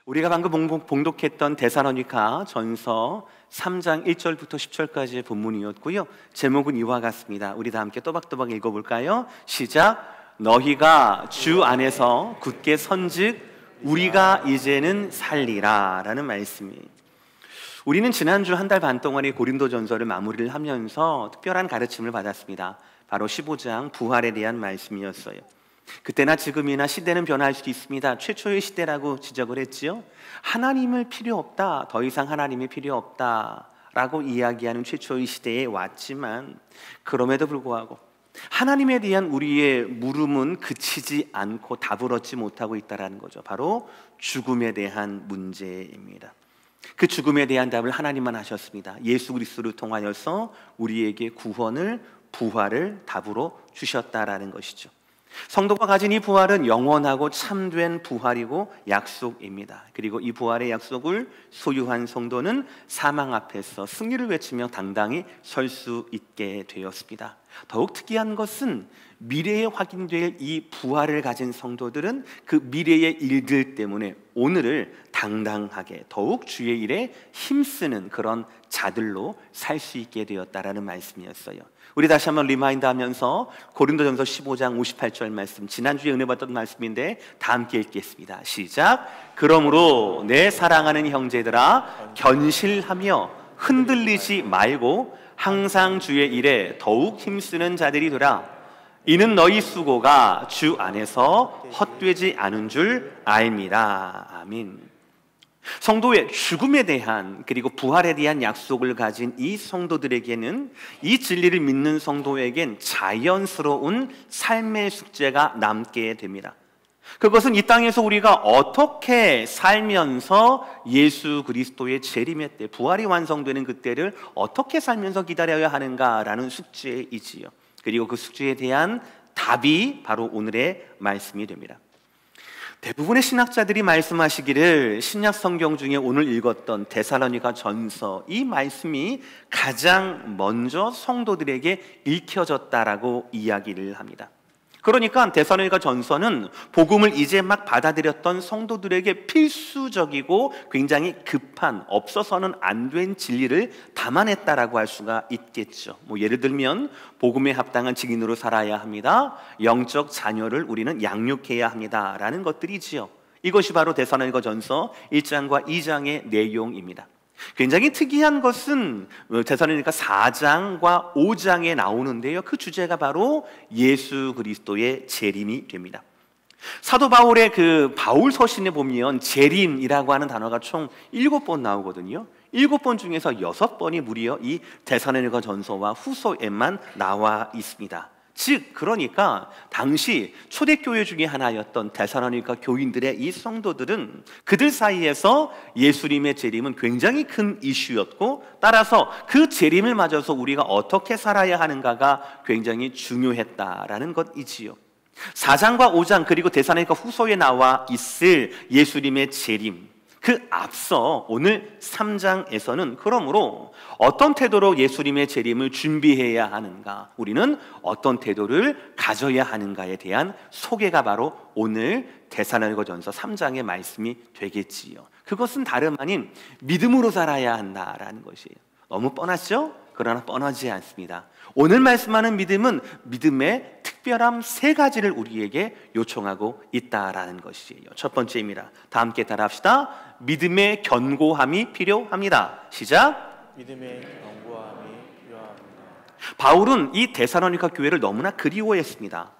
우리가 방금 봉독했던 데살로니가 전서 3장 1절부터 10절까지의 본문이었고요. 제목은 이와 같습니다. 우리 다 함께 또박또박 읽어볼까요? 시작! 너희가 주 안에서 굳게 선즉 우리가 이제는 살리라 라는 말씀이에요. 우리는 지난주 한 달 반 동안의 고린도전서를 마무리를 하면서 특별한 가르침을 받았습니다. 바로 15장 부활에 대한 말씀이었어요. 그때나 지금이나 시대는 변할 수도 있습니다. 최초의 시대라고 지적을 했지요. 하나님을 필요 없다, 더 이상 하나님이 필요 없다 라고 이야기하는 최초의 시대에 왔지만, 그럼에도 불구하고 하나님에 대한 우리의 물음은 그치지 않고 답을 얻지 못하고 있다는 거죠. 바로 죽음에 대한 문제입니다. 그 죽음에 대한 답을 하나님만 하셨습니다. 예수 그리스도를 통하여서 우리에게 구원을, 부활을 답으로 주셨다라는 것이죠. 성도가 가진 이 부활은 영원하고 참된 부활이고 약속입니다. 그리고 이 부활의 약속을 소유한 성도는 사망 앞에서 승리를 외치며 당당히 설 수 있게 되었습니다. 더욱 특이한 것은 미래에 확인될 이 부활을 가진 성도들은 그 미래의 일들 때문에 오늘을 당당하게 더욱 주의 일에 힘쓰는 그런 자들로 살 수 있게 되었다라는 말씀이었어요. 우리 다시 한번 리마인드하면서 고린도전서 15장 58절 말씀, 지난주에 은혜 받던 말씀인데 다 함께 읽겠습니다. 시작! 그러므로 내 사랑하는 형제들아, 견실하며 흔들리지 말고 항상 주의 일에 더욱 힘쓰는 자들이 되라. 이는 너희 수고가 주 안에서 헛되지 않은 줄 알미라. 아멘. 성도의 죽음에 대한, 그리고 부활에 대한 약속을 가진 이 성도들에게는, 이 진리를 믿는 성도에겐 자연스러운 삶의 숙제가 남게 됩니다. 그것은 이 땅에서 우리가 어떻게 살면서 예수 그리스도의 재림의 때, 부활이 완성되는 그때를 어떻게 살면서 기다려야 하는가라는 숙제이지요. 그리고 그 숙제에 대한 답이 바로 오늘의 말씀이 됩니다. 대부분의 신학자들이 말씀하시기를 신약 성경 중에 오늘 읽었던 데살로니가 전서, 이 말씀이 가장 먼저 성도들에게 읽혀졌다라고 이야기를 합니다. 그러니까 데살로니가 전서는 복음을 이제 막 받아들였던 성도들에게 필수적이고 굉장히 급한, 없어서는 안 된 진리를 담아냈다라고 할 수가 있겠죠. 예를 들면 복음에 합당한 증인으로 살아야 합니다, 영적 자녀를 우리는 양육해야 합니다 라는 것들이지요. 이것이 바로 데살로니가 전서 1장과 2장의 내용입니다. 굉장히 특이한 것은 데살로니가 4장과 5장에 나오는데요, 그 주제가 바로 예수 그리스도의 재림이 됩니다. 사도 바울의 그 바울 서신에 보면 재림이라고 하는 단어가 총 7번 나오거든요. 7번 중에서 6번이 무려 이 데살로니가 전서와 후서에만 나와 있습니다. 즉, 그러니까 당시 초대교회 중에 하나였던 데살로니가 교인들의 이 성도들은 그들 사이에서 예수님의 재림은 굉장히 큰 이슈였고, 따라서 그 재림을 맞아서 우리가 어떻게 살아야 하는가가 굉장히 중요했다라는 것이지요. 4장과 5장 그리고 데살로니가 후서에 나와 있을 예수님의 재림, 그 앞서 오늘 3장에서는 그러므로 어떤 태도로 예수님의 재림을 준비해야 하는가, 우리는 어떤 태도를 가져야 하는가에 대한 소개가 바로 오늘 데살로니가 전서 3장의 말씀이 되겠지요. 그것은 다름 아닌 믿음으로 살아야 한다라는 것이에요. 너무 뻔하죠? 그러나 뻔하지 않습니다. 오늘 말씀하는 믿음은 믿음의 특별한 3가지를 우리에게 요청하고 있다라는 것이에요. 첫 번째입니다. 다 함께 따라합시다. 믿음의 견고함이 필요합니다. 시작. 믿음의 견고함이 필요합니다. 바울은 이 데살로니가 교회를 너무나 그리워했습니다.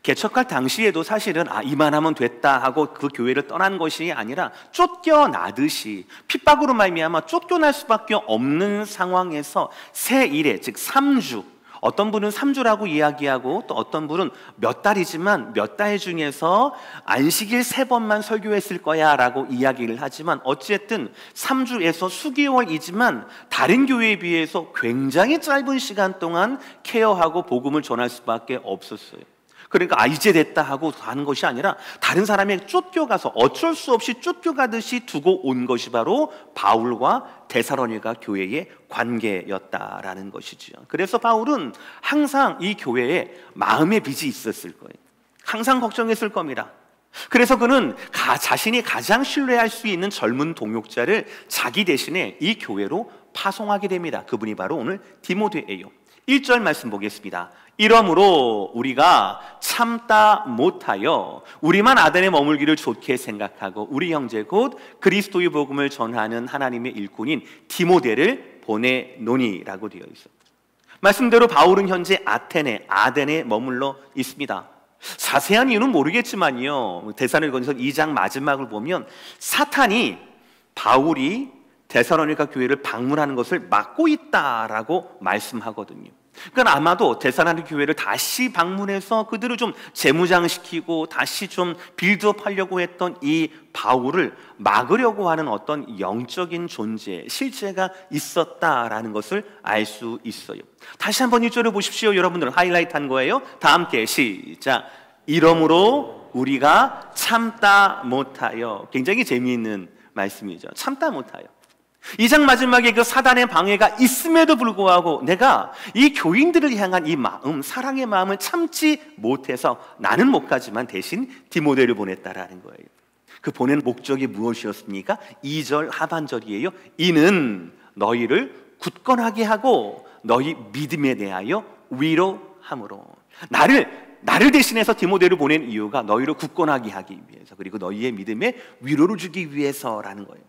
개척할 당시에도 사실은 이만하면 됐다 하고 그 교회를 떠난 것이 아니라 쫓겨나듯이 핍박으로 말미암아 쫓겨날 수밖에 없는 상황에서 새 일에, 즉 3주, 어떤 분은 3주라고 이야기하고 또 어떤 분은 몇 달이지만 몇 달 중에서 안식일 3번만 설교했을 거야 라고 이야기를 하지만, 어쨌든 3주에서 수개월이지만 다른 교회에 비해서 굉장히 짧은 시간 동안 케어하고 복음을 전할 수밖에 없었어요. 그러니까 이제 됐다 하고 하는 것이 아니라 다른 사람에게 쫓겨가서 어쩔 수 없이 쫓겨가듯이 두고 온 것이 바로 바울과 데살로니가 교회의 관계였다라는 것이죠. 그래서 바울은 항상 이 교회에 마음의 빚이 있었을 거예요. 항상 걱정했을 겁니다. 그래서 그는 자신이 가장 신뢰할 수 있는 젊은 동역자를 자기 대신에 이 교회로 파송하게 됩니다. 그분이 바로 오늘 디모데예요. 1절 말씀 보겠습니다. 이러므로 우리가 참다 못하여 우리만 아덴에 머물기를 좋게 생각하고 우리 형제 곧 그리스도의 복음을 전하는 하나님의 일꾼인 디모데를 보내노니라고 되어 있어요. 말씀대로 바울은 현재 아덴에 머물러 있습니다. 자세한 이유는 모르겠지만요, 데살로니가서 2장 마지막을 보면 사탄이 바울이 데살로니가 교회를 방문하는 것을 막고 있다라고 말씀하거든요. 그러니까 아마도 데살로니가 교회를 다시 방문해서 그들을 좀 재무장시키고 다시 좀 빌드업하려고 했던 이 바울을 막으려고 하는 어떤 영적인 존재, 실제가 있었다라는 것을 알 수 있어요. 다시 한번 1절을 보십시오. 여러분들 하이라이트 한 거예요. 다 함께 시작. 이러므로 우리가 참다 못하여. 굉장히 재미있는 말씀이죠. 참다 못하여. 2장 마지막에 그 사단의 방해가 있음에도 불구하고 내가 이 교인들을 향한 이 마음, 사랑의 마음을 참지 못해서 나는 못 가지만 대신 디모데를 보냈다라는 거예요. 그 보낸 목적이 무엇이었습니까? 2절 하반절이에요. 이는 너희를 굳건하게 하고 너희 믿음에 대하여 위로함으로. 나를 대신해서 디모데를 보낸 이유가 너희를 굳건하게 하기 위해서, 그리고 너희의 믿음에 위로를 주기 위해서라는 거예요.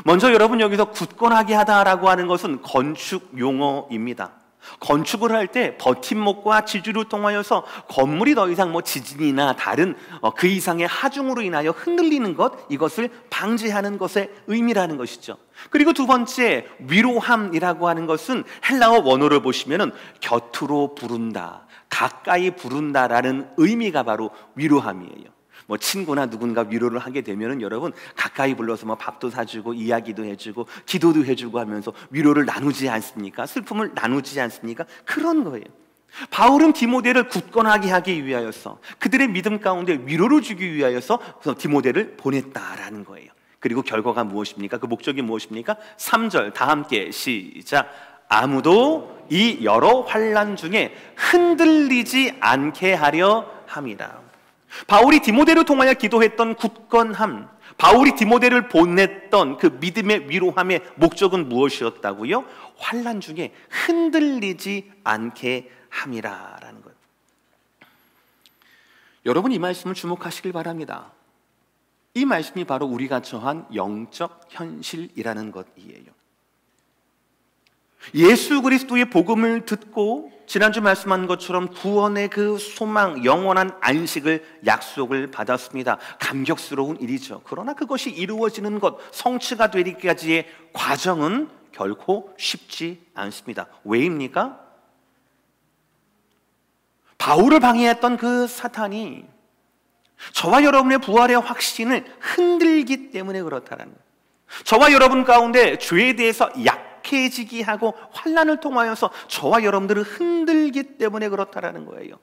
먼저 여러분, 여기서 굳건하게 하다라고 하는 것은 건축 용어입니다. 건축을 할 때 버팀목과 지주를 통하여서 건물이 더 이상 지진이나 다른 그 이상의 하중으로 인하여 흔들리는 것, 이것을 방지하는 것의 의미라는 것이죠. 그리고 두 번째, 위로함이라고 하는 것은 헬라어 원어를 보시면은 곁으로 부른다, 가까이 부른다라는 의미가 바로 위로함이에요. 친구나 누군가 위로를 하게 되면은 여러분 가까이 불러서 밥도 사주고 이야기도 해주고 기도도 해주고 하면서 위로를 나누지 않습니까? 슬픔을 나누지 않습니까? 그런 거예요. 바울은 디모데를 굳건하게 하기 위하여서, 그들의 믿음 가운데 위로를 주기 위하여서 디모데를 보냈다라는 거예요. 그리고 결과가 무엇입니까? 그 목적이 무엇입니까? 3절 다 함께 시작. 아무도 이 여러 환난 중에 흔들리지 않게 하려 함이라. 바울이 디모데를 통하여 기도했던 굳건함, 바울이 디모데를 보냈던 그 믿음의 위로함의 목적은 무엇이었다고요? 환난 중에 흔들리지 않게 함이라라는 거예요. 여러분, 이 말씀을 주목하시길 바랍니다. 이 말씀이 바로 우리가 처한 영적 현실이라는 것이에요. 예수 그리스도의 복음을 듣고 지난주 말씀한 것처럼 구원의 그 소망, 영원한 안식을 약속을 받았습니다. 감격스러운 일이죠. 그러나 그것이 이루어지는 것, 성취가 되기까지의 과정은 결코 쉽지 않습니다. 왜입니까? 바울을 방해했던 그 사탄이 저와 여러분의 부활의 확신을 흔들기 때문에 그렇다는 거예요. 저와 여러분 가운데 죄에 대해서 약해지게 하고 환난을 통하여서 저와 여러분들을 흔들기 때문에 그렇다라는 거예요.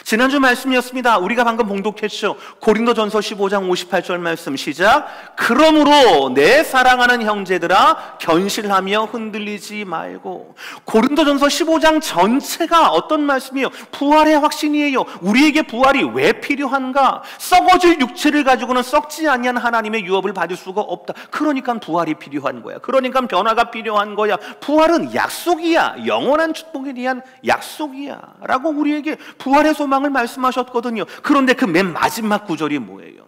지난주 말씀이었습니다. 우리가 방금 봉독했죠. 고린도전서 15장 58절 말씀 시작. 그러므로 내 사랑하는 형제들아 견실하며 흔들리지 말고. 고린도전서 15장 전체가 어떤 말씀이에요? 부활의 확신이에요. 우리에게 부활이 왜 필요한가? 썩어질 육체를 가지고는 썩지 아니한 하나님의 유업을 받을 수가 없다. 그러니까 부활이 필요한 거야. 그러니까 변화가 필요한 거야. 부활은 약속이야. 영원한 축복에 대한 약속이야 라고 우리에게 부활의 소망을 말씀하셨거든요. 그런데 그 맨 마지막 구절이 뭐예요?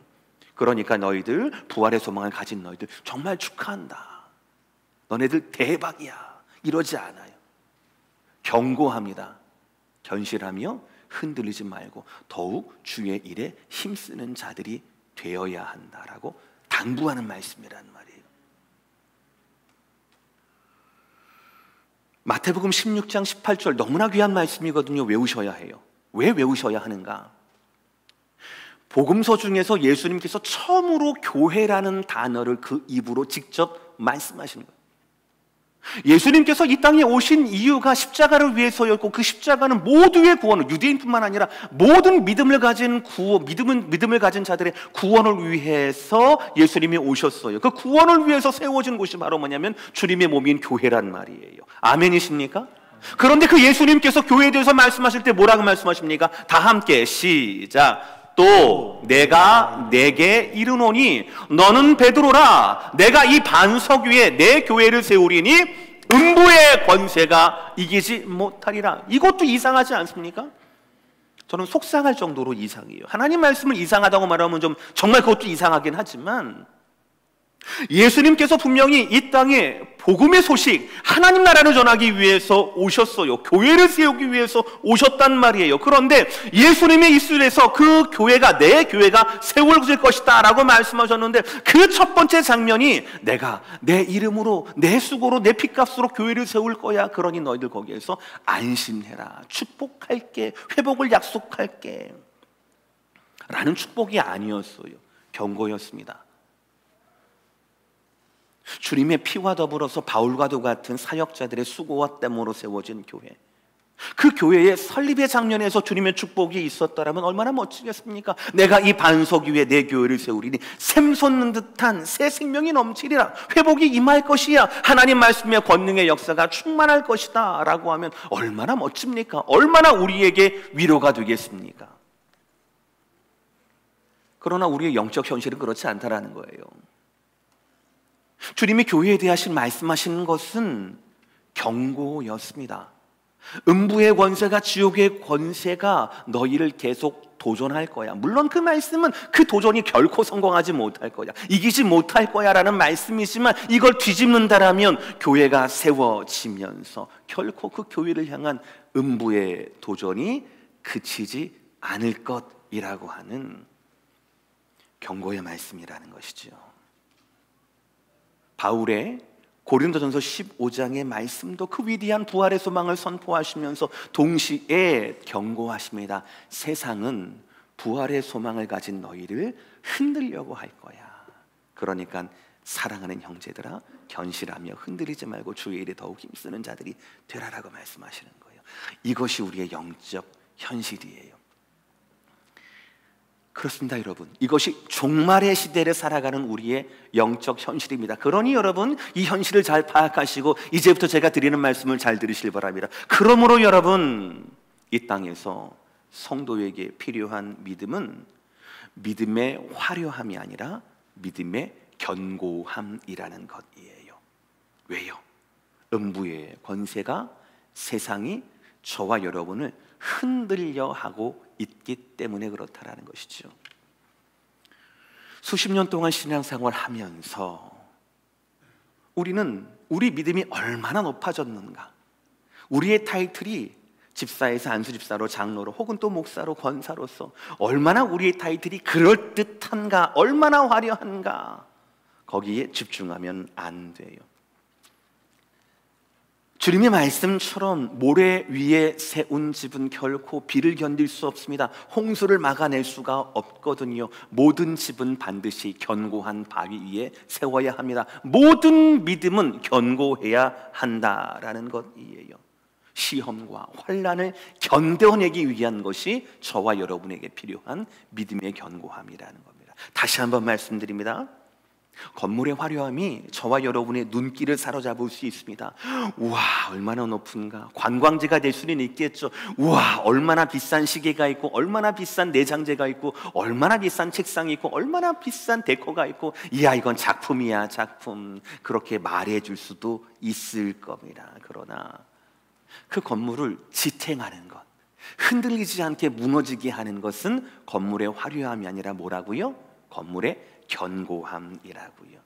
그러니까 너희들, 부활의 소망을 가진 너희들 정말 축하한다. 너네들 대박이야. 이러지 않아요. 경고합니다. 견실하며 흔들리지 말고 더욱 주의 일에 힘쓰는 자들이 되어야 한다라고 당부하는 말씀이란 말이에요. 마태복음 16장 18절 너무나 귀한 말씀이거든요. 외우셔야 해요. 왜 외우셔야 하는가? 복음서 중에서 예수님께서 처음으로 교회라는 단어를 그 입으로 직접 말씀하시는 거예요. 예수님께서 이 땅에 오신 이유가 십자가를 위해서였고, 그 십자가는 모두의 구원을, 유대인뿐만 아니라 모든 믿음을 가진 믿음을 가진 자들의 구원을 위해서 예수님이 오셨어요. 그 구원을 위해서 세워진 곳이 바로 뭐냐면 주님의 몸인 교회란 말이에요. 아멘이십니까? 그런데 그 예수님께서 교회에 대해서 말씀하실 때 뭐라고 말씀하십니까? 다 함께 시작. 또 내가 내게 이르노니 너는 베드로라. 내가 이 반석 위에 내 교회를 세우리니 음부의 권세가 이기지 못하리라. 이것도 이상하지 않습니까? 저는 속상할 정도로 이상해요. 하나님 말씀을 이상하다고 말하면 좀 정말 그것도 이상하긴 하지만, 예수님께서 분명히 이 땅에 복음의 소식, 하나님 나라를 전하기 위해서 오셨어요. 교회를 세우기 위해서 오셨단 말이에요. 그런데 예수님의 입술에서 그 교회가 내 교회가 세워질 것이다 라고 말씀하셨는데, 그 첫 번째 장면이 내가 내 이름으로 내 수고로 내 핏값으로 교회를 세울 거야. 그러니 너희들 거기에서 안심해라. 축복할게. 회복을 약속할게. 라는 축복이 아니었어요. 경고였습니다. 주님의 피와 더불어서 바울과도 같은 사역자들의 수고와 땀으로 세워진 교회, 그 교회의 설립의 장면에서 주님의 축복이 있었다라면 얼마나 멋지겠습니까? 내가 이 반석 위에 내 교회를 세우리니 샘솟는 듯한 새 생명이 넘치리라. 회복이 임할 것이야. 하나님 말씀의 권능의 역사가 충만할 것이다 라고 하면 얼마나 멋집니까? 얼마나 우리에게 위로가 되겠습니까? 그러나 우리의 영적 현실은 그렇지 않다라는 거예요. 주님이 교회에 대하신 말씀하시는 것은 경고였습니다. 음부의 권세가, 지옥의 권세가 너희를 계속 도전할 거야. 물론 그 말씀은 그 도전이 결코 성공하지 못할 거야, 이기지 못할 거야 라는 말씀이지만, 이걸 뒤집는다라면 교회가 세워지면서 결코 그 교회를 향한 음부의 도전이 그치지 않을 것이라고 하는 경고의 말씀이라는 것이죠. 바울의 고린도전서 15장의 말씀도 그 위대한 부활의 소망을 선포하시면서 동시에 경고하십니다. 세상은 부활의 소망을 가진 너희를 흔들려고 할 거야. 그러니까 사랑하는 형제들아, 견실하며 흔들리지 말고 주의 일에 더욱 힘쓰는 자들이 되라라고 말씀하시는 거예요. 이것이 우리의 영적 현실이에요. 그렇습니다, 여러분. 이것이 종말의 시대를 살아가는 우리의 영적 현실입니다. 그러니 여러분, 이 현실을 잘 파악하시고 이제부터 제가 드리는 말씀을 잘 들으실 바랍니다. 그러므로 여러분, 이 땅에서 성도에게 필요한 믿음은 믿음의 화려함이 아니라 믿음의 견고함이라는 것이에요. 왜요? 음부의 권세가, 세상이 저와 여러분을 흔들려 하고 있기 때문에 그렇다라는 것이죠. 수십 년 동안 신앙생활 하면서 우리는 우리 믿음이 얼마나 높아졌는가, 우리의 타이틀이 집사에서 안수집사로, 장로로, 혹은 또 목사로, 권사로서 얼마나 우리의 타이틀이 그럴듯한가, 얼마나 화려한가, 거기에 집중하면 안 돼요. 주님의 말씀처럼 모래 위에 세운 집은 결코 비를 견딜 수 없습니다. 홍수를 막아낼 수가 없거든요. 모든 집은 반드시 견고한 바위 위에 세워야 합니다. 모든 믿음은 견고해야 한다라는 것이에요. 시험과 환난을 견뎌내기 위한 것이 저와 여러분에게 필요한 믿음의 견고함이라는 겁니다. 다시 한번 말씀드립니다. 건물의 화려함이 저와 여러분의 눈길을 사로잡을 수 있습니다. 우와, 얼마나 높은가. 관광지가 될 수는 있겠죠. 우와, 얼마나 비싼 시계가 있고, 얼마나 비싼 내장재가 있고, 얼마나 비싼 책상이 있고, 얼마나 비싼 데코가 있고, 이야, 이건 작품이야, 작품. 그렇게 말해줄 수도 있을 겁니다. 그러나 그 건물을 지탱하는 것, 흔들리지 않게 무너지게 하는 것은 건물의 화려함이 아니라 뭐라고요? 건물의 견고함이라고요.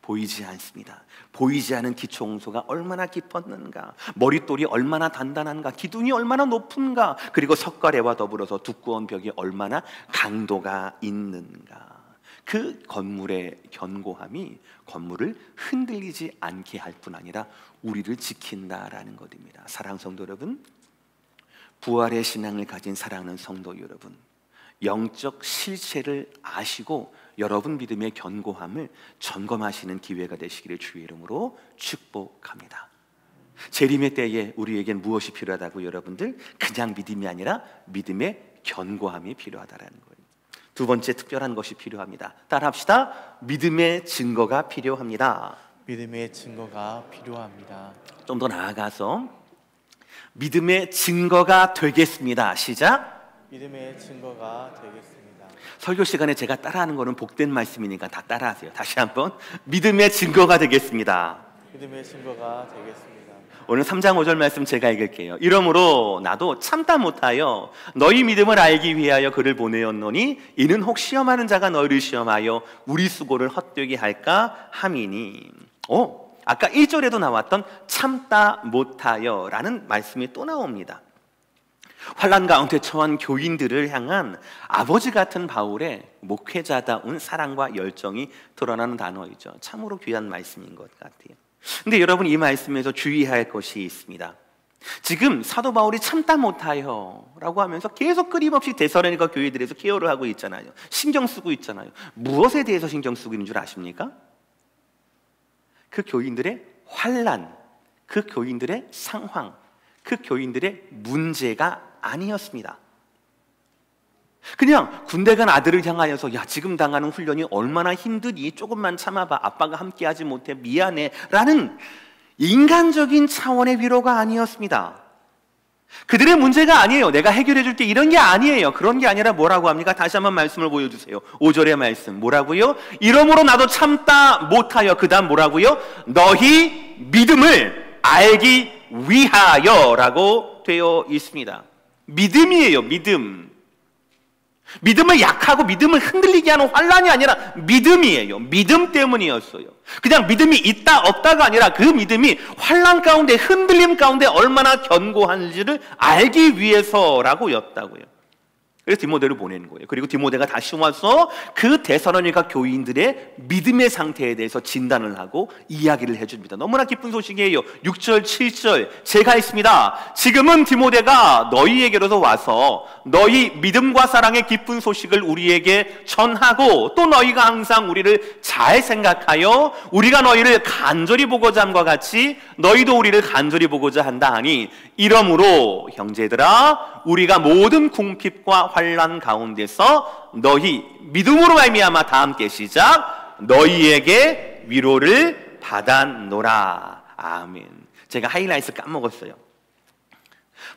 보이지 않습니다. 보이지 않은 기초홍소가 얼마나 깊었는가, 머릿돌이 얼마나 단단한가, 기둥이 얼마나 높은가, 그리고 석가래와 더불어서 두꺼운 벽이 얼마나 강도가 있는가. 그 건물의 견고함이 건물을 흔들리지 않게 할 뿐 아니라 우리를 지킨다라는 것입니다. 사랑하는 성도 여러분, 부활의 신앙을 가진 사랑하는 성도 여러분, 영적 실체를 아시고 여러분 믿음의 견고함을 점검하시는 기회가 되시기를 주의 이름으로 축복합니다. 재림의 때에 우리에겐 무엇이 필요하다고 여러분들? 그냥 믿음이 아니라 믿음의 견고함이 필요하다라는 거예요. 두 번째 특별한 것이 필요합니다. 따라합시다. 믿음의 증거가 필요합니다. 믿음의 증거가 필요합니다. 좀 더 나아가서 믿음의 증거가 되겠습니다. 시작. 믿음의 증거가 되겠습니다. 설교 시간에 제가 따라하는 거는 복된 말씀이니까 다 따라하세요. 다시 한번 믿음의 증거가 되겠습니다. 믿음의 증거가 되겠습니다. 오늘 3장 5절 말씀 제가 읽을게요. 이러므로 나도 참다 못하여 너희 믿음을 알기 위하여 그를 보내었노니 이는 혹 시험하는 자가 너희를 시험하여 우리 수고를 헛되게 할까 함이니. 아까 1절에도 나왔던 참다 못하여 라는 말씀이 또 나옵니다. 환난 가운데 처한 교인들을 향한 아버지 같은 바울의 목회자다운 사랑과 열정이 드러나는 단어이죠. 참으로 귀한 말씀인 것 같아요. 근데 여러분, 이 말씀에서 주의할 것이 있습니다. 지금 사도 바울이 참다 못하여 라고 하면서 계속 끊임없이 데살로니가 교회들에서 케어를 하고 있잖아요. 신경 쓰고 있잖아요. 무엇에 대해서 신경 쓰고 있는 줄 아십니까? 그 교인들의 환난, 그 교인들의 상황, 그 교인들의 문제가 아니었습니다. 그냥 군대 간 아들을 향하여서 야, 지금 당하는 훈련이 얼마나 힘드니 조금만 참아봐, 아빠가 함께하지 못해 미안해 라는 인간적인 차원의 위로가 아니었습니다. 그들의 문제가 아니에요. 내가 해결해 줄게 이런 게 아니에요. 그런 게 아니라 뭐라고 합니까? 다시 한번 말씀을 보여주세요. 5절의 말씀 뭐라고요? 이러므로 나도 참다 못하여, 그 다음 뭐라고요? 너희 믿음을 알기 위하여 라고 되어 있습니다. 믿음이에요. 믿음을 약하고 믿음을 흔들리게 하는 환란이 아니라 믿음이에요. 믿음 때문이었어요. 그냥 믿음이 있다 없다가 아니라 그 믿음이 환란 가운데, 흔들림 가운데 얼마나 견고한지를 알기 위해서라고 였다고요. 그래서 디모데를 보내는 거예요. 그리고 디모데가 다시 와서 그 데살로니가 교인들의 믿음의 상태에 대해서 진단을 하고 이야기를 해줍니다. 너무나 기쁜 소식이에요. 6절 7절 제가 있습니다. 지금은 디모데가 너희에게로서 와서 너희 믿음과 사랑의 기쁜 소식을 우리에게 전하고, 또 너희가 항상 우리를 잘 생각하여 우리가 너희를 간절히 보고자 함과 같이 너희도 우리를 간절히 보고자 한다 하니, 이러므로 형제들아 우리가 모든 궁핍과 환난 가운데서 너희 믿음으로 말미암아, 다 함께 시작, 너희에게 위로를 받았노라. 아멘. 제가 하이라이트 까먹었어요.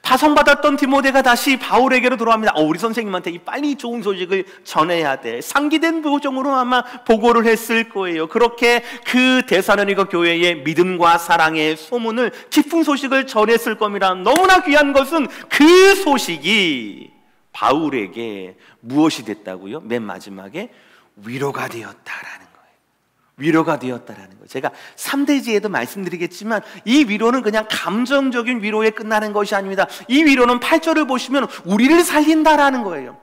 파송받았던 디모데가 다시 바울에게로 돌아옵니다. 우리 선생님한테 빨리 좋은 소식을 전해야 돼. 상기된 표정으로 아마 보고를 했을 거예요. 그렇게 그 데살로니가 교회의 믿음과 사랑의 소문을, 기쁜 소식을 전했을 겁니다. 너무나 귀한 것은 그 소식이 바울에게 무엇이 됐다고요? 맨 마지막에 위로가 되었다라는 거예요. 위로가 되었다라는 거예요. 제가 3대지에도 말씀드리겠지만 이 위로는 그냥 감정적인 위로에 끝나는 것이 아닙니다. 이 위로는 8절을 보시면 우리를 살린다라는 거예요.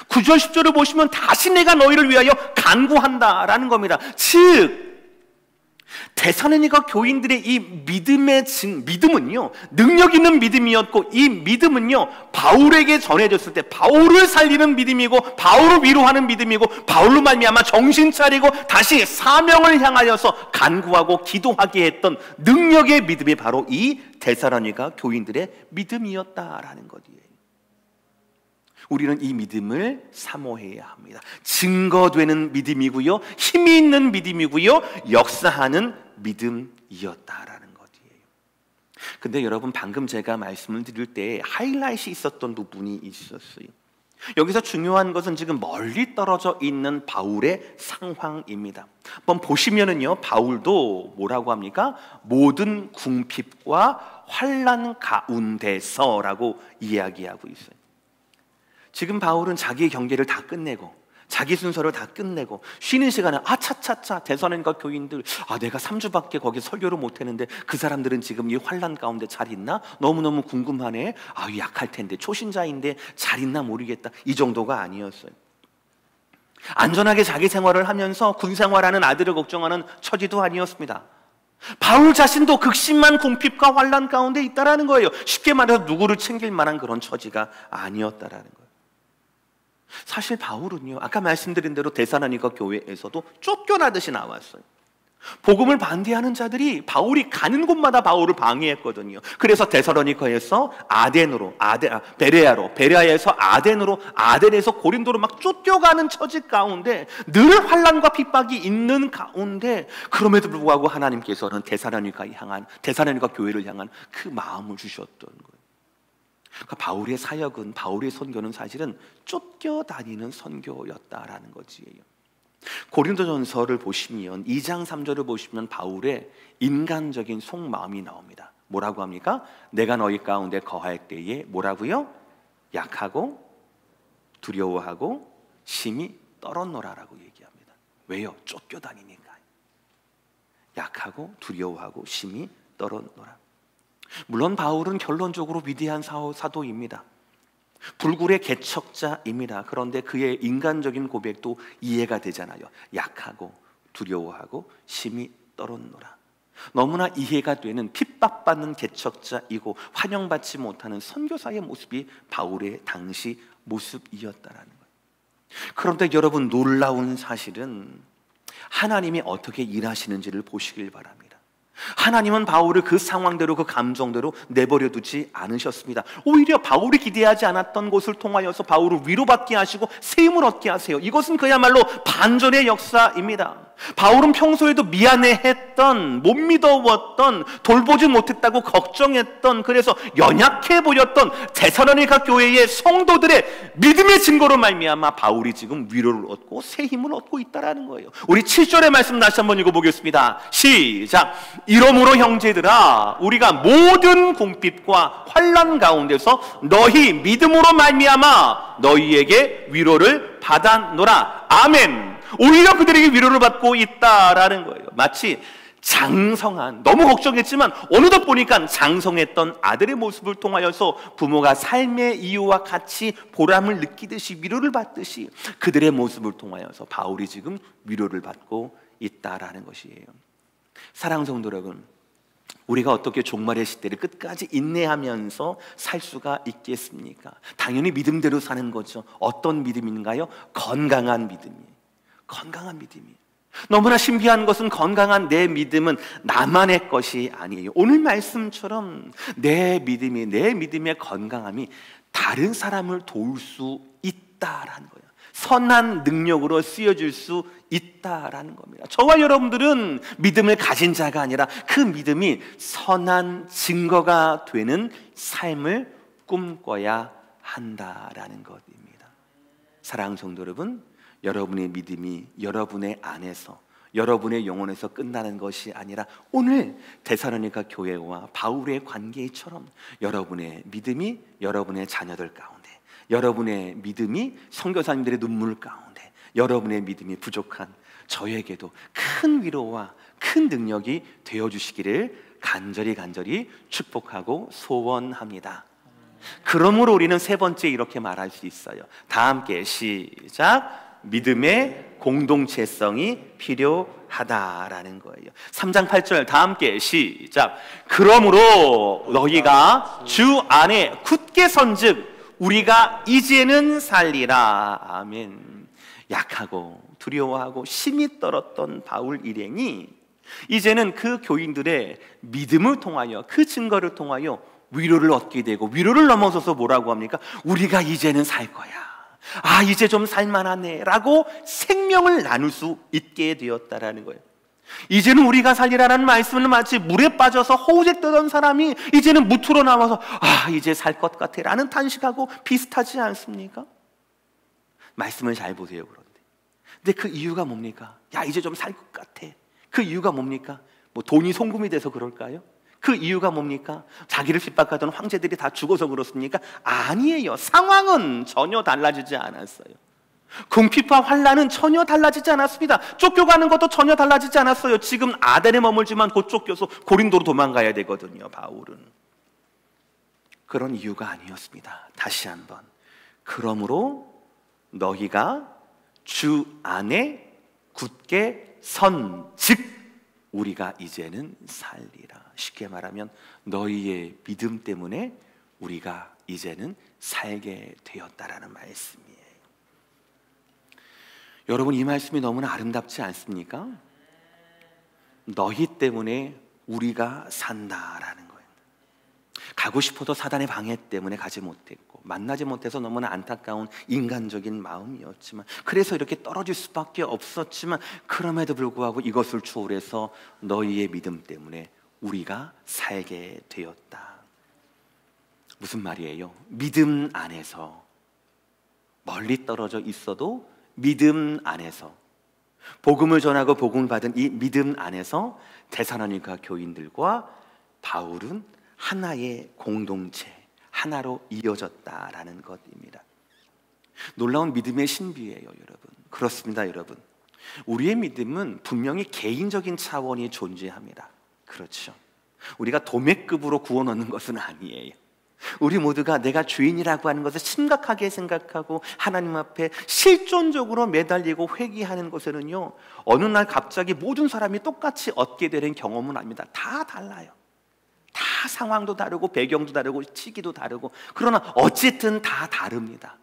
9절 10절을 보시면 다시 내가 너희를 위하여 간구한다라는 겁니다. 즉 데살로니가 교인들의 이 믿음은요, 능력 있는 믿음이었고, 이 믿음은요 바울에게 전해졌을 때 바울을 살리는 믿음이고, 바울을 위로하는 믿음이고, 바울로 말미암아 정신 차리고 다시 사명을 향하여서 간구하고 기도하게 했던 능력의 믿음이 바로 이 데살로니가 교인들의 믿음이었다라는 것이에요. 우리는 이 믿음을 사모해야 합니다. 증거되는 믿음이고요, 힘이 있는 믿음이고요, 역사하는 믿음이었다라는 것이에요. 근데 여러분, 방금 제가 말씀을 드릴 때 하이라이트이 있었던 부분이 있었어요. 여기서 중요한 것은 지금 멀리 떨어져 있는 바울의 상황입니다. 한번 보시면은요, 바울도 뭐라고 합니까? 모든 궁핍과 환난 가운데서라고 이야기하고 있어요. 지금 바울은 자기의 경계를 다 끝내고, 자기 순서를 다 끝내고, 쉬는 시간에 차차차 데살로니가 교인들, 내가 3주밖에 거기 설교를 못했는데 그 사람들은 지금 이 환난 가운데 잘 있나? 너무너무 궁금하네. 약할 텐데, 초신자인데 잘 있나 모르겠다. 이 정도가 아니었어요. 안전하게 자기 생활을 하면서 군 생활하는 아들을 걱정하는 처지도 아니었습니다. 바울 자신도 극심한 궁핍과 환난 가운데 있다라는 거예요. 쉽게 말해서 누구를 챙길 만한 그런 처지가 아니었다라는 거예요. 사실 바울은요, 아까 말씀드린 대로 데살로니가 교회에서도 쫓겨나듯이 나왔어요. 복음을 반대하는 자들이 바울이 가는 곳마다 바울을 방해했거든요. 그래서 데살로니가에서 베레아로, 베레아에서 아덴으로, 아덴에서 고린도로 막 쫓겨가는 처지 가운데 늘 환난과 핍박이 있는 가운데, 그럼에도 불구하고 하나님께서는 데살로니가 교회를 향한 그 마음을 주셨던 거예요. 그러니까 바울의 사역은, 바울의 선교는 사실은 쫓겨다니는 선교였다라는 거지요. 고린도전서를 보시면 2장 3절을 보시면 바울의 인간적인 속마음이 나옵니다. 뭐라고 합니까? 내가 너희 가운데 거할 때에 뭐라고요? 약하고 두려워하고 심히 떨었노라라고 얘기합니다. 왜요? 쫓겨다니니까. 약하고 두려워하고 심히 떨었노라. 물론 바울은 결론적으로 위대한 사도입니다. 불굴의 개척자입니다. 그런데 그의 인간적인 고백도 이해가 되잖아요. 약하고 두려워하고 심히 떨었노라. 너무나 이해가 되는 핍박받는 개척자이고 환영받지 못하는 선교사의 모습이 바울의 당시 모습이었다라는 거예요. 그런데 여러분, 놀라운 사실은 하나님이 어떻게 일하시는지를 보시길 바랍니다. 하나님은 바울을 그 상황대로, 그 감정대로 내버려 두지 않으셨습니다. 오히려 바울이 기대하지 않았던 것을 통하여서 바울을 위로받게 하시고 새 힘을 얻게 하세요. 이것은 그야말로 반전의 역사입니다. 바울은 평소에도 미안해했던, 못 믿어왔던, 돌보지 못했다고 걱정했던, 그래서 연약해 보였던 데살로니가 교회의 성도들의 믿음의 증거로 말미암아 바울이 지금 위로를 얻고 새 힘을 얻고 있다라는 거예요. 우리 7절의 말씀 다시 한번 읽어보겠습니다. 시작. 이러므로 형제들아, 우리가 모든 궁핍과 환난 가운데서 너희 믿음으로 말미암아 너희에게 위로를 받아노라. 아멘. 오히려 그들에게 위로를 받고 있다라는 거예요. 마치 장성한, 너무 걱정했지만 어느덧 보니까 장성했던 아들의 모습을 통하여서 부모가 삶의 이유와 같이 보람을 느끼듯이, 위로를 받듯이 그들의 모습을 통하여서 바울이 지금 위로를 받고 있다라는 것이에요. 사랑하는 성도 여러분, 우리가 어떻게 종말의 시대를 끝까지 인내하면서 살 수가 있겠습니까? 당연히 믿음대로 사는 거죠. 어떤 믿음인가요? 건강한 믿음이에요. 건강한 믿음이에요. 너무나 신비한 것은 건강한 내 믿음은 나만의 것이 아니에요. 오늘 말씀처럼 내 믿음이, 내 믿음의 건강함이 다른 사람을 도울 수 있다라는 거예요. 선한 능력으로 쓰여질 수 있다라는 겁니다. 저와 여러분들은 믿음을 가진 자가 아니라 그 믿음이 선한 증거가 되는 삶을 꿈꿔야 한다라는 것입니다. 사랑하는 성도 여러분, 여러분의 믿음이 여러분의 안에서, 여러분의 영혼에서 끝나는 것이 아니라 오늘 데살로니가 교회와 바울의 관계처럼 여러분의 믿음이 여러분의 자녀들 가운데, 여러분의 믿음이 선교사님들의 눈물 가운데, 여러분의 믿음이 부족한 저에게도 큰 위로와 큰 능력이 되어주시기를 간절히 축복하고 소원합니다. 그러므로 우리는 세 번째 이렇게 말할 수 있어요. 다 함께 시작. 믿음의 공동체성이 필요하다라는 거예요. 3장 8절 다 함께 시작. 그러므로 너희가 주 안에 굳게 선즉 우리가 이제는 살리라. 아멘. 약하고 두려워하고 심히 떨었던 바울 일행이 이제는 그 교인들의 믿음을 통하여, 그 증거를 통하여 위로를 얻게 되고, 위로를 넘어서서 뭐라고 합니까? 우리가 이제는 살 거야. 아, 이제 좀 살만하네 라고 생명을 나눌 수 있게 되었다라는 거예요. 이제는 우리가 살리라는 말씀은 마치 물에 빠져서 허우적 떠던 사람이 이제는 무트로 나와서 아, 이제 살 것 같아 라는 탄식하고 비슷하지 않습니까? 말씀을 잘 보세요. 근데 그 이유가 뭡니까? 야, 이제 좀 살 것 같아. 그 이유가 뭡니까? 뭐 돈이 송금이 돼서 그럴까요? 그 이유가 뭡니까? 자기를 핍박하던 황제들이 다 죽어서 그렇습니까? 아니에요. 상황은 전혀 달라지지 않았어요. 궁핍과 환난은 전혀 달라지지 않았습니다. 쫓겨가는 것도 전혀 달라지지 않았어요. 지금 아덴에 머물지만 곧 쫓겨서 고린도로 도망가야 되거든요. 바울은 그런 이유가 아니었습니다. 다시 한번, 그러므로 너희가 주 안에 굳게 선즉 우리가 이제는 살리라. 쉽게 말하면 너희의 믿음 때문에 우리가 이제는 살게 되었다라는 말씀이에요. 여러분, 이 말씀이 너무나 아름답지 않습니까? 너희 때문에 우리가 산다라는 거예요. 가고 싶어도 사단의 방해 때문에 가지 못했고, 만나지 못해서 너무나 안타까운 인간적인 마음이었지만, 그래서 이렇게 떨어질 수밖에 없었지만, 그럼에도 불구하고 이것을 초월해서 너희의 믿음 때문에 우리가 살게 되었다. 무슨 말이에요? 믿음 안에서, 멀리 떨어져 있어도 믿음 안에서, 복음을 전하고 복음을 받은 이 믿음 안에서 데살로니가 교인들과 바울은 하나의 공동체, 하나로 이어졌다라는 것입니다. 놀라운 믿음의 신비예요, 여러분. 그렇습니다, 여러분. 우리의 믿음은 분명히 개인적인 차원이 존재합니다. 그렇죠. 우리가 도매급으로 구원 얻는 것은 아니에요. 우리 모두가 내가 죄인이라고 하는 것을 심각하게 생각하고 하나님 앞에 실존적으로 매달리고 회개하는 것에는요, 어느 날 갑자기 모든 사람이 똑같이 얻게 되는 경험은 아닙니다. 다 달라요. 다 상황도 다르고 배경도 다르고 시기도 다르고, 그러나 어쨌든 다 다릅니다.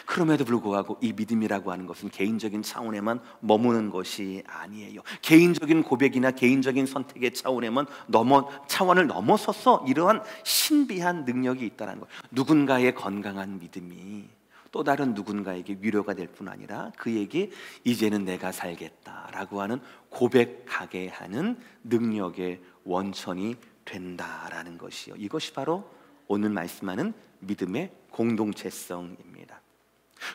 그럼에도 불구하고 이 믿음이라고 하는 것은 개인적인 차원에만 머무는 것이 아니에요. 개인적인 고백이나 개인적인 선택의 차원을 넘어서서 이러한 신비한 능력이 있다는 것. 누군가의 건강한 믿음이 또 다른 누군가에게 위로가 될 뿐 아니라 그에게 이제는 내가 살겠다라고 하는 고백하게 하는 능력의 원천이 된다라는 것이요. 이것이 바로 오늘 말씀하는 믿음의 공동체성입니다.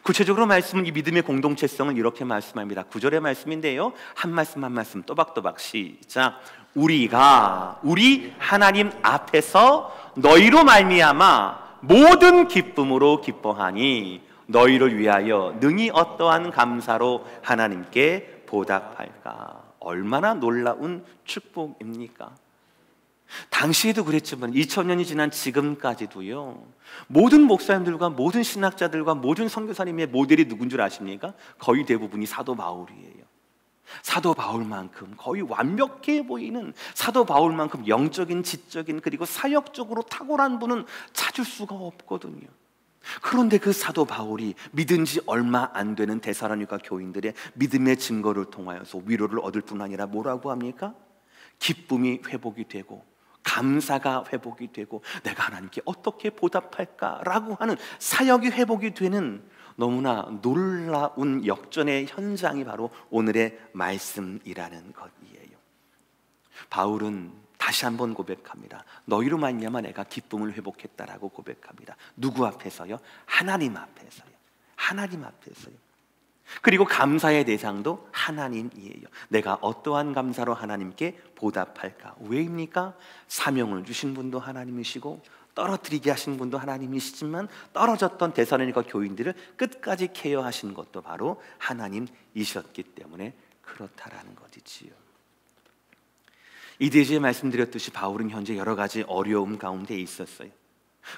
구체적으로 말씀은 이 믿음의 공동체성을 이렇게 말씀합니다. 9절의 말씀인데요, 한 말씀 한 말씀 또박또박 시작. 우리 하나님 앞에서 너희로 말미암아 모든 기쁨으로 기뻐하니 너희를 위하여 능히 어떠한 감사로 하나님께 보답할까. 얼마나 놀라운 축복입니까? 당시에도 그랬지만 2000년이 지난 지금까지도요, 모든 목사님들과 모든 신학자들과 모든 선교사님의 모델이 누군 줄 아십니까? 거의 대부분이 사도 바울이에요. 사도 바울만큼 거의 완벽해 보이는, 사도 바울만큼 영적인, 지적인, 그리고 사역적으로 탁월한 분은 찾을 수가 없거든요. 그런데 그 사도 바울이 믿은 지 얼마 안 되는 데살로니가 교인들의 믿음의 증거를 통하여서 위로를 얻을 뿐 아니라 뭐라고 합니까? 기쁨이 회복이 되고 감사가 회복이 되고 내가 하나님께 어떻게 보답할까라고 하는 사역이 회복이 되는 너무나 놀라운 역전의 현장이 바로 오늘의 말씀이라는 것이에요. 바울은 다시 한번 고백합니다. 너희로 말미암아 내가 기쁨을 회복했다라고 고백합니다. 누구 앞에서요? 하나님 앞에서요. 하나님 앞에서요. 그리고 감사의 대상도 하나님이에요. 내가 어떠한 감사로 하나님께 보답할까? 왜입니까? 사명을 주신 분도 하나님이시고 떨어뜨리게 하신 분도 하나님이시지만 떨어졌던 데살로니가 교인들을 끝까지 케어하신 것도 바로 하나님이셨기 때문에 그렇다라는 것이지요. 이대지에 말씀드렸듯이 바울은 현재 여러 가지 어려움 가운데 있었어요.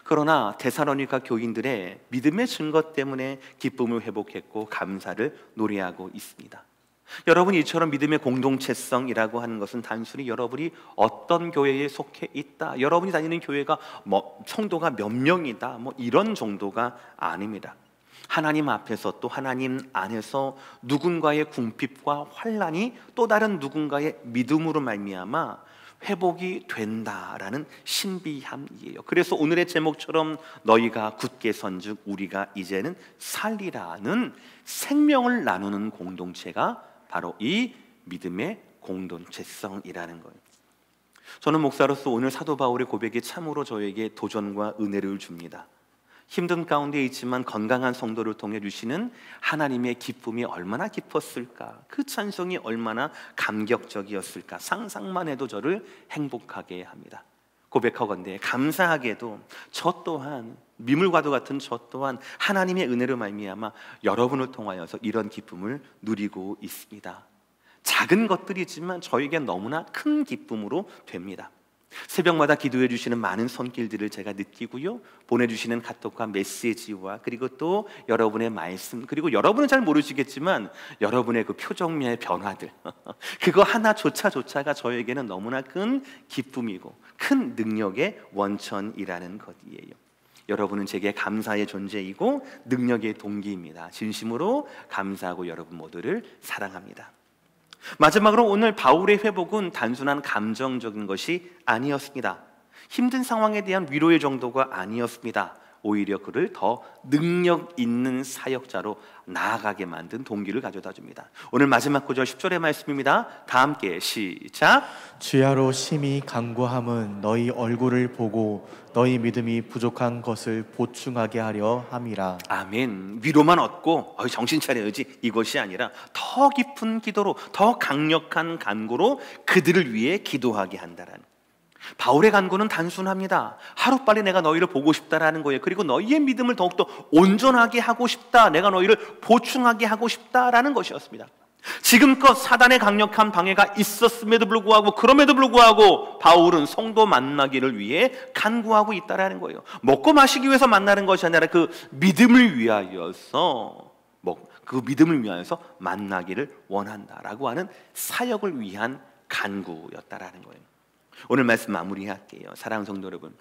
그러나 데살로니가 교인들의 믿음의 증거 때문에 기쁨을 회복했고 감사를 노래하고 있습니다. 여러분, 이처럼 믿음의 공동체성이라고 하는 것은 단순히 여러분이 어떤 교회에 속해 있다, 여러분이 다니는 교회가 성도가 몇 명이다, 이런 정도가 아닙니다. 하나님 앞에서 또 하나님 안에서 누군가의 궁핍과 환난이 또 다른 누군가의 믿음으로 말미암아 회복이 된다라는 신비함이에요. 그래서 오늘의 제목처럼 너희가 굳게 선즉 우리가 이제는 살리라는 생명을 나누는 공동체가 바로 이 믿음의 공동체성이라는 거예요. 저는 목사로서 오늘 사도 바울의 고백이 참으로 저에게 도전과 은혜를 줍니다. 힘든 가운데 있지만 건강한 성도를 통해 주시는 하나님의 기쁨이 얼마나 깊었을까, 그 찬송이 얼마나 감격적이었을까, 상상만 해도 저를 행복하게 합니다. 고백하건대 감사하게도 저 또한, 미물과도 같은 저 또한 하나님의 은혜로 말미암아 여러분을 통하여서 이런 기쁨을 누리고 있습니다. 작은 것들이지만 저에게 너무나 큰 기쁨으로 됩니다. 새벽마다 기도해 주시는 많은 손길들을 제가 느끼고요, 보내주시는 카톡과 메시지와 그리고 또 여러분의 말씀, 그리고 여러분은 잘 모르시겠지만 여러분의 그 표정의 변화들 그거 하나조차가 저에게는 너무나 큰 기쁨이고 큰 능력의 원천이라는 것이에요. 여러분은 제게 감사의 존재이고 능력의 동기입니다. 진심으로 감사하고 여러분 모두를 사랑합니다. 마지막으로 오늘 바울의 회복은 단순한 감정적인 것이 아니었습니다. 힘든 상황에 대한 위로의 정도가 아니었습니다. 오히려 그를 더 능력 있는 사역자로 나아가게 만든 동기를 가져다 줍니다. 오늘 마지막 구절 10절의 말씀입니다. 다 함께 시작. 주야로 심히 간구함은 너희 얼굴을 보고 너희 믿음이 부족한 것을 보충하게 하려 함이라. 아멘. 위로만 얻고 정신 차려야지 이것이 아니라 더 깊은 기도로, 더 강력한 간구로 그들을 위해 기도하게 한다라는. 바울의 간구는 단순합니다. 하루빨리 내가 너희를 보고 싶다라는 거예요. 그리고 너희의 믿음을 더욱더 온전하게 하고 싶다, 내가 너희를 보충하게 하고 싶다라는 것이었습니다. 지금껏 사단의 강력한 방해가 있었음에도 불구하고, 그럼에도 불구하고 바울은 성도 만나기를 위해 간구하고 있다라는 거예요. 먹고 마시기 위해서 만나는 것이 아니라 그 믿음을 위하여서 만나기를 원한다라고 하는 사역을 위한 간구였다라는 거예요. 오늘 말씀 마무리할게요. 사랑하는 성도 여러분,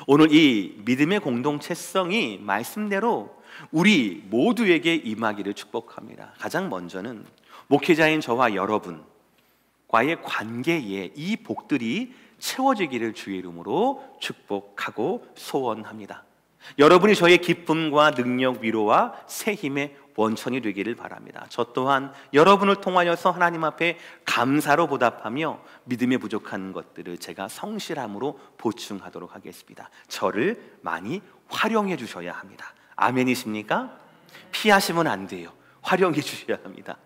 오늘 이 믿음의 공동체성이 말씀대로 우리 모두에게 임하기를 축복합니다. 가장 먼저는 목회자인 저와 여러분과의 관계에 이 복들이 채워지기를 주의 이름으로 축복하고 소원합니다. 여러분이 저의 기쁨과 능력, 위로와 새 힘의 원천이 되기를 바랍니다. 저 또한 여러분을 통하여서 하나님 앞에 감사로 보답하며 믿음에 부족한 것들을 제가 성실함으로 보충하도록 하겠습니다. 저를 많이 활용해 주셔야 합니다. 아멘이십니까? 피하시면 안 돼요. 활용해 주셔야 합니다.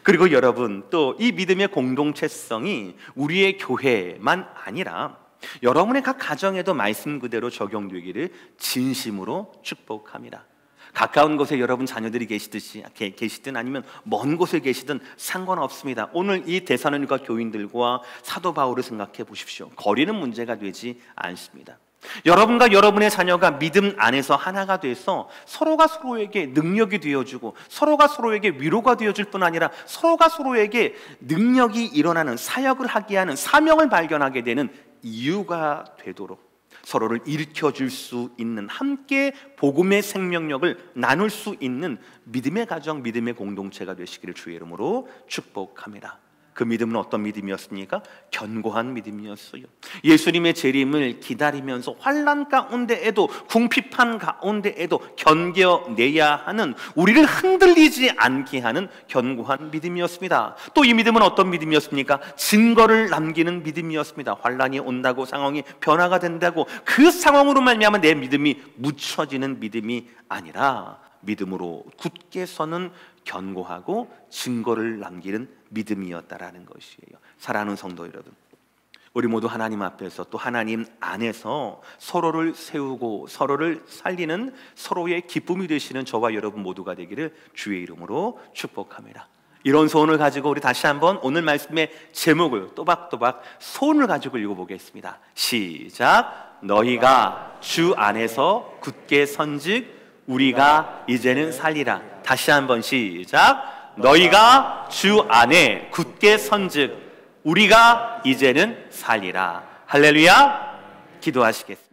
그리고 여러분, 또 이 믿음의 공동체성이 우리의 교회만 아니라 여러분의 각 가정에도 말씀 그대로 적용되기를 진심으로 축복합니다. 가까운 곳에 여러분 자녀들이 계시든 아니면 먼 곳에 계시든 상관없습니다. 오늘 이 데살로니가 교인들과 사도 바울을 생각해 보십시오. 거리는 문제가 되지 않습니다. 여러분과 여러분의 자녀가 믿음 안에서 하나가 돼서 서로가 서로에게 능력이 되어주고, 서로가 서로에게 위로가 되어줄 뿐 아니라 서로가 서로에게 능력이 일어나는, 사역을 하게 하는, 사명을 발견하게 되는 이유가 되도록 서로를 일으켜줄 수 있는, 함께 복음의 생명력을 나눌 수 있는 믿음의 가정, 믿음의 공동체가 되시기를 주의 이름으로 축복합니다. 그 믿음은 어떤 믿음이었습니까? 견고한 믿음이었어요. 예수님의 재림을 기다리면서 환난 가운데에도, 궁핍한 가운데에도 견뎌내야 하는, 우리를 흔들리지 않게 하는 견고한 믿음이었습니다. 또 이 믿음은 어떤 믿음이었습니까? 증거를 남기는 믿음이었습니다. 환난이 온다고, 상황이 변화가 된다고 그 상황으로 말미암아 내 믿음이 묻혀지는 믿음이 아니라 믿음으로 굳게 서는 견고하고 증거를 남기는 믿음이었다라는 것이에요. 사랑하는 성도 여러분, 우리 모두 하나님 앞에서, 또 하나님 안에서 서로를 세우고 서로를 살리는, 서로의 기쁨이 되시는 저와 여러분 모두가 되기를 주의 이름으로 축복합니다. 이런 소원을 가지고 우리 다시 한번 오늘 말씀의 제목을 또박또박 소원을 가지고 읽어보겠습니다. 시작. 너희가 주 안에서 굳게 선즉 우리가 이제는 살리라. 다시 한번 시작. 너희가 주 안에 굳게 선즉 우리가 이제는 살리라. 할렐루야. 기도하시겠습니다.